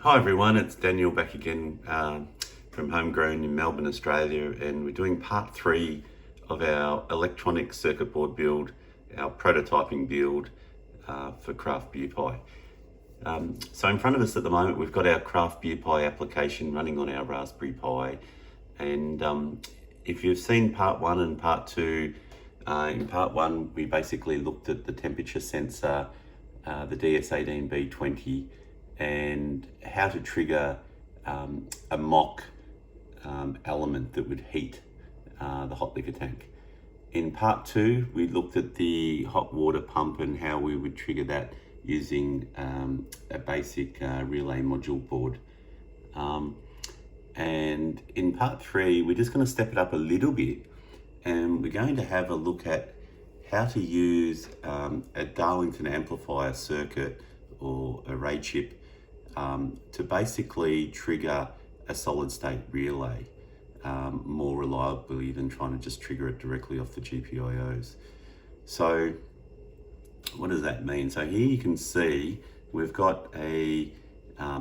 Hi everyone, it's Daniel back again from Homegrown in Melbourne, Australia, and we're doing part 3 of our electronic circuit board build, our prototyping build for CraftBeerPi. So in front of us at the moment we've got our CraftBeerPi application running on our Raspberry Pi, and if you've seen part 1 and part 2, in part 1 we basically looked at the temperature sensor, the DS18B20, and how to trigger a mock element that would heat the hot liquor tank. In part 2, we looked at the hot water pump and how we would trigger that using a basic relay module board. And in part 3, we're just going to step it up a little bit, and we're going to have a look at how to use a Darlington amplifier circuit or array chip to basically trigger a solid state relay more reliably than trying to just trigger it directly off the GPIOs. So what does that mean? So here you can see we've got a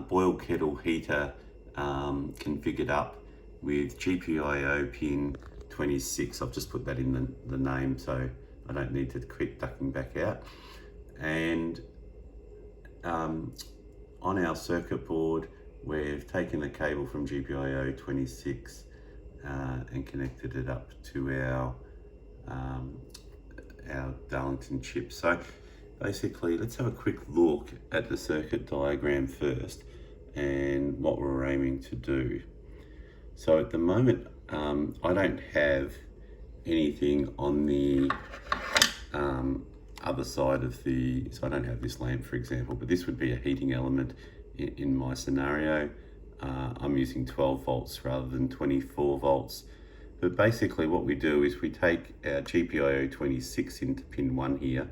boil kettle heater configured up with GPIO pin 26. I've just put that in the name so I don't need to keep ducking back out. And on our circuit board, we've taken the cable from GPIO 26 and connected it up to our Darlington chip. So basically, let's have a quick look at the circuit diagram first and what we're aiming to do. So at the moment, I don't have anything on the other side of so I don't have this lamp, for example, but this would be a heating element in my scenario. I'm using 12 volts rather than 24 volts. But basically what we do is we take our GPIO 26 into pin 1 here,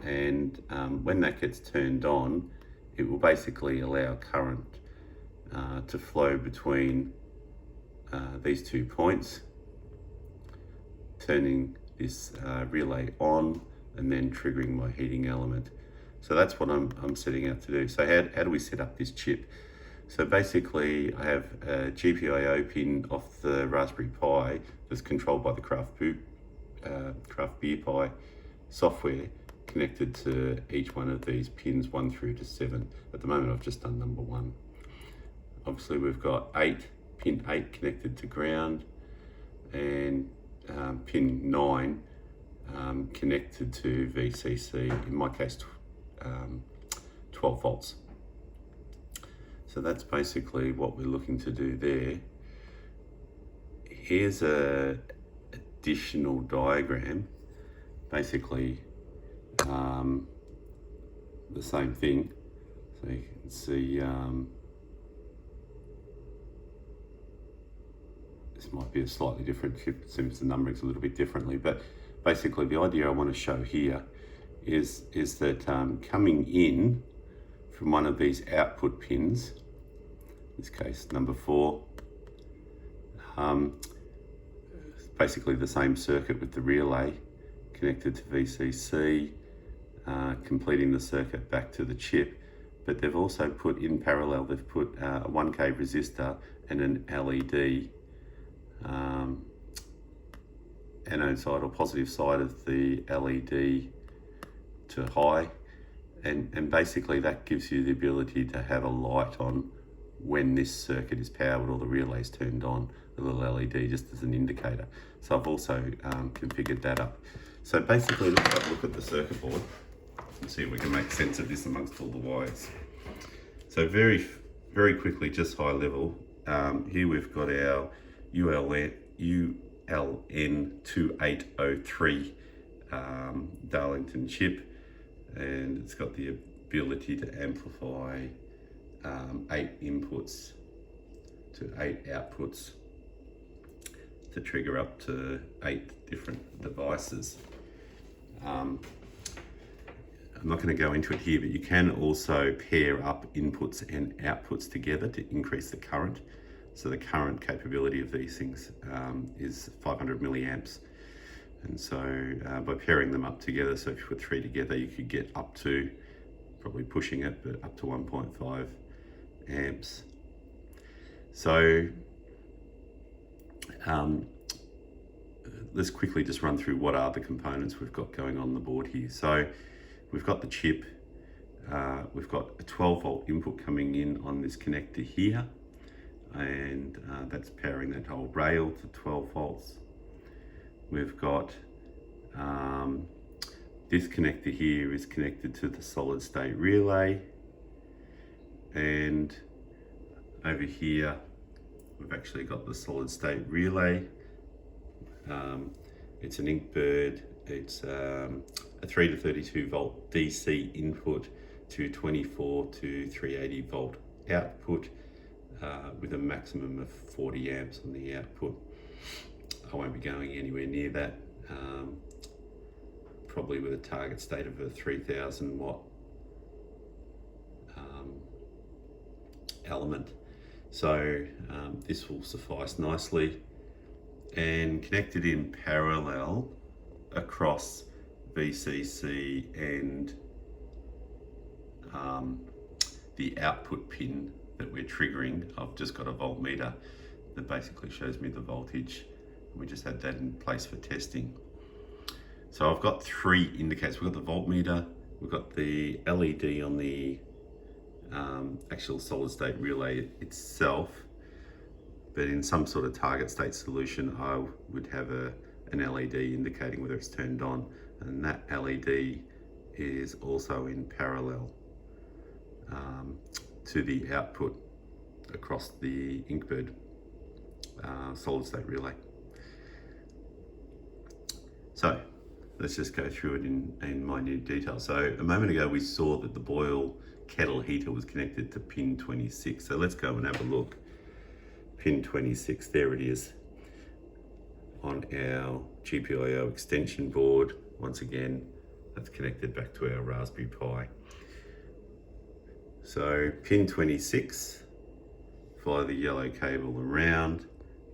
and when that gets turned on, it will basically allow current to flow between these 2 points, turning this relay on and then triggering my heating element. So that's what I'm setting out to do. So how do we set up this chip? So basically I have a GPIO pin off the Raspberry Pi that's controlled by the CraftBeerPi software connected to each one of these pins 1 through to 7. At the moment I've just done number 1. Obviously we've got pin 8 connected to ground, and pin 9 connected to VCC, in my case 12 volts. So that's basically what we're looking to do there. Here's a additional diagram, basically the same thing. So you can see this might be a slightly different chip. It seems the numbering's a little bit differently, but basically the idea I want to show here is that coming in from one of these output pins, in this case number 4, basically the same circuit with the relay connected to VCC, completing the circuit back to the chip, but they've also put in parallel, they've put a 1K resistor and an LED anode side or positive side of the LED to high, and basically that gives you the ability to have a light on when this circuit is powered or the relay is turned on, a little LED just as an indicator. So I've also configured that up. So basically let's have a look at the circuit board and see if we can make sense of this amongst all the wires. So very quickly, just high level, here we've got our ULN2803 Darlington chip, and it's got the ability to amplify 8 inputs to 8 outputs to trigger up to 8 different devices. I'm not going to go into it here, but you can also pair up inputs and outputs together to increase the current. So the current capability of these things is 500 milliamps. And so by pairing them up together, so if you put 3 together, you could get up to, probably pushing it, but up to 1.5 amps. So let's quickly just run through what are the components we've got going on the board here. So we've got the chip, we've got a 12 volt input coming in on this connector here, and that's powering that whole rail to 12 volts. We've got this connector here is connected to the solid state relay, and over here we've actually got the solid state relay. It's an Inkbird. It's a 3 to 32 volt DC input to 24 to 380 volt output, with a maximum of 40 amps on the output. I won't be going anywhere near that, probably with a target state of a 3000 watt element. So this will suffice nicely, and connected in parallel across VCC and the output pin that we're triggering. I've just got a voltmeter that basically shows me the voltage. We just had that in place for testing. So I've got 3 indicators. We've got the voltmeter, we've got the LED on the actual solid state relay itself, but in some sort of target state solution I would have an LED indicating whether it's turned on, and that LED is also in parallel to the output across the Inkbird solid state relay. So let's just go through it in minute detail. So a moment ago we saw that the boil kettle heater was connected to pin 26. So let's go and have a look. Pin 26, there it is on our GPIO extension board. Once again, that's connected back to our Raspberry Pi. So pin 26, follow the yellow cable around,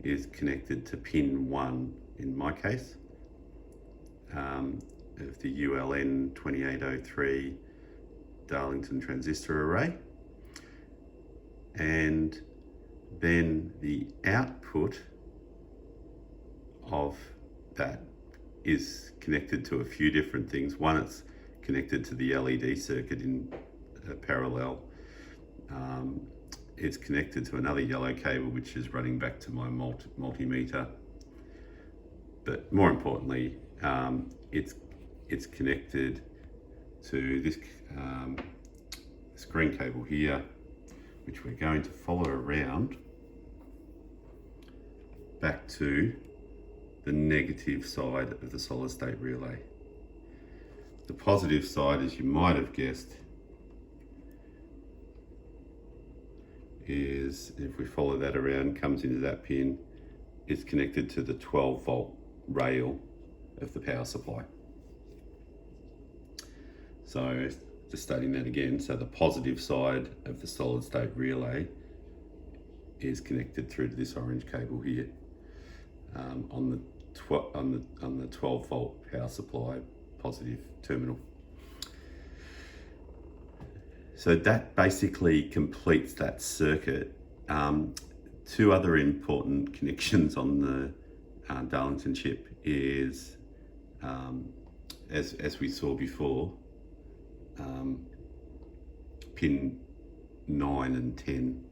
is connected to pin 1 in my case, of the ULN 2803 Darlington transistor array. And then the output of that is connected to a few different things. One, it's connected to the LED circuit in parallel. It's connected to another yellow cable which is running back to my multimeter. But more importantly, it's connected to this green cable here, which we're going to follow around back to the negative side of the solid state relay. The positive side, as you might have guessed, is, if we follow that around, comes into that pin, is connected to the 12 volt rail of the power supply. So just stating that again, so the positive side of the solid state relay is connected through to this orange cable here, on the 12 volt power supply positive terminal. So that basically completes that circuit. 2 other important connections on the Darlington chip is, as we saw before, pin 9 and 10.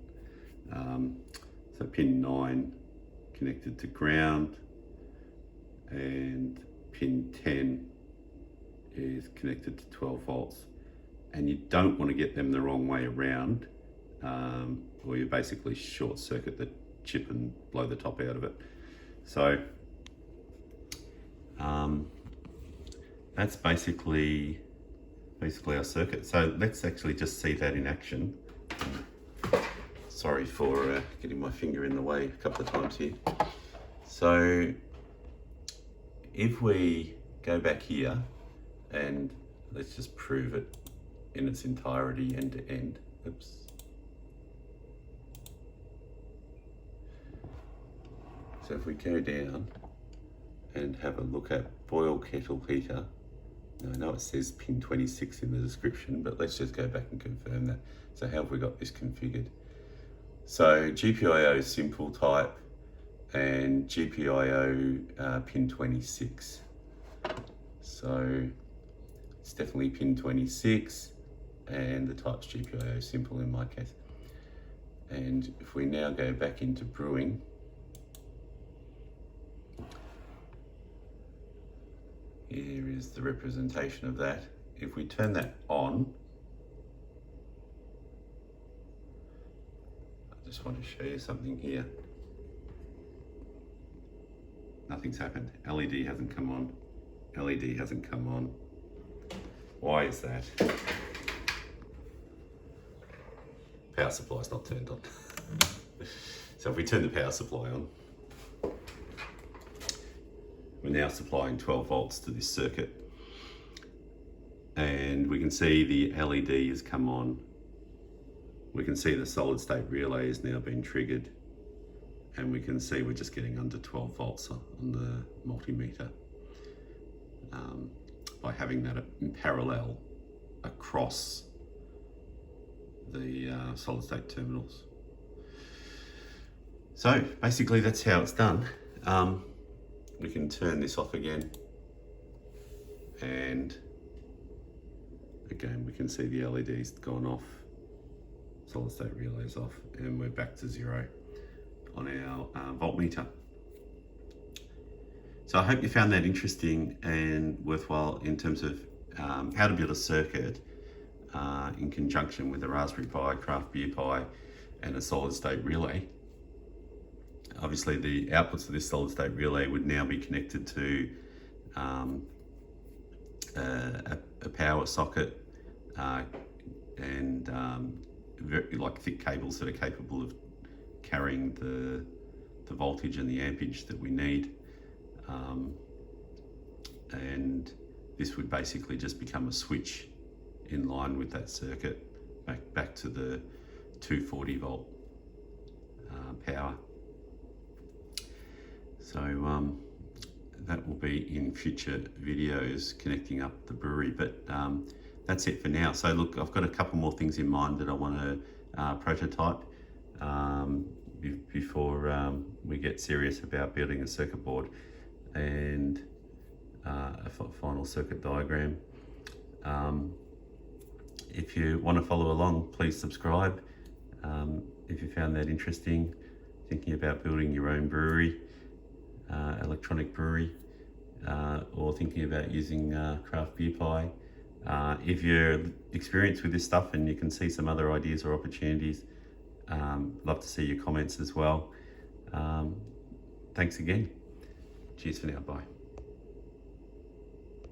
So pin 9 connected to ground, and pin 10 is connected to 12 volts. And you don't want to get them the wrong way around, or you basically short circuit the chip and blow the top out of it. So that's basically our circuit. So let's actually just see that in action. Sorry for getting my finger in the way a couple of times here. So if we go back here and let's just prove it in its entirety, end to end. Oops. So if we go down and have a look at boil kettle heater, now I know it says pin 26 in the description, but let's just go back and confirm that. So how have we got this configured? So GPIO simple type and GPIO pin 26. So it's definitely pin 26 and the type's GPIO simple in my case. And if we now go back into brewing, here is the representation of that. If we turn that on, I just want to show you something here. Nothing's happened. LED hasn't come on. LED hasn't come on. Why is that? Power supply's not turned on. So if we turn the power supply on, we're now supplying 12 volts to this circuit. And we can see the LED has come on. We can see the solid state relay has now been triggered. And we can see we're just getting under 12 volts on the multimeter by having that in parallel across the solid state terminals. So basically that's how it's done. We can turn this off again, and again we can see the LED's gone off, solid state relay's off, and we're back to zero on our voltmeter. So I hope you found that interesting and worthwhile in terms of how to build a circuit in conjunction with a Raspberry Pi, CraftBeerPi, and a solid state relay. Obviously the outputs of this solid state relay would now be connected to a power socket and very, like thick cables that are capable of carrying the voltage and the ampage that we need. And this would basically just become a switch in line with that circuit back to the 240 volt power. So that will be in future videos connecting up the brewery, but that's it for now. So look, I've got a couple more things in mind that I want to prototype before we get serious about building a circuit board and a final circuit diagram. If you want to follow along, please subscribe. If you found that interesting, thinking about building your own brewery, electronic brewery, or thinking about using CraftBeerPi. If you're experienced with this stuff and you can see some other ideas or opportunities, love to see your comments as well. Thanks again. Cheers for now. Bye.